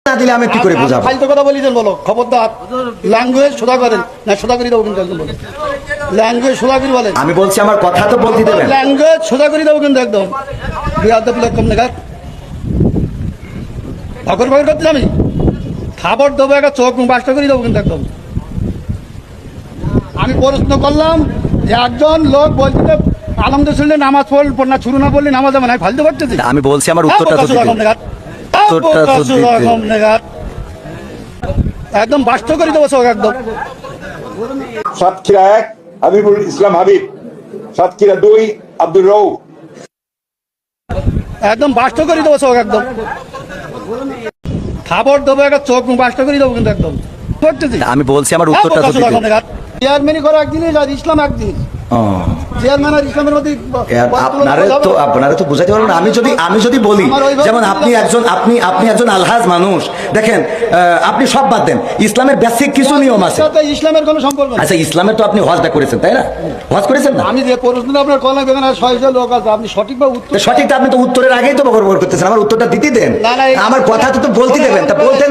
না দিলে আমি কি করে বুঝাবো? ফালতু কথা বলিছেন বলো, খবরদার ল্যাঙ্গুয়েজ সোজা করেন না, সোজা করে দেবো কিন্তু একদম, ল্যাঙ্গুয়েজ সোজা করে বলেন। আমি বলছি আমার কথা তো বলতে দেবেন। ল্যাঙ্গুয়েজ সোজা করে দেবো কিন্তু একদম, বিয়াদব লোক কম দেখার ভগর ভগর করতে আমি খাবার দেবো, একটা চোখ মুখ বাস্ট করে দেবো কিন্তু একদম। আমি প্রশ্ন করলাম যে একজন লোক বলছে আলহামদুলিল্লাহ নামাজ পড় না, শুরু না বললে নামাজ যাবে না, ফালতু করতেছি। আমি বলছি আমার উত্তরটা তো দিতে। উত্তরটা তো দিতে। একদম বাস্ত করে দেবো চোখ একদম। সাতক্ষীরা 1 হাবিবুল ইসলাম হাবিব, সাতক্ষীরা 2 আব্দুর রউফ। একদম বাস্ত করে দেবো চোখ একদম, খাবার দেবো, একটা চোখ মুখ বাস্ত করে দেবো কিন্তু একদম করতেছি। আমি বলছি আমার উত্তরটা তো দিতে। চেয়ারম্যানই করা এক জিনিস আর ইসলাম এক জিনিস। চেয়ারম্যান আর ইসলামের মধ্যে আপনারা তো বুঝাতে পারবেন না। আমি যদি বলি, যেমন আপনি একজন আলহাজ মানুষ, দেখেন আপনি সব বাদ দেন, ইসলামের বেসিক কিছু নিয়ম আছে। ইসলামের কোনো সম্পর্ক নেই। আচ্ছা, ইসলামের তো আপনি হজটা করেছেন, তাই না? হজ করেছেন না? আমি যে প্রশ্ন আপনার কলা বেগান আর 600 লোক আছে, আপনি সঠিকভাবে উত্তর সঠিকটা আপনি তো উত্তরের আগেই তো বকর করতেছেন, আমার উত্তরটা দিতে দেন। আমার কথা তো বলতে দেবেন, তা বলতেন।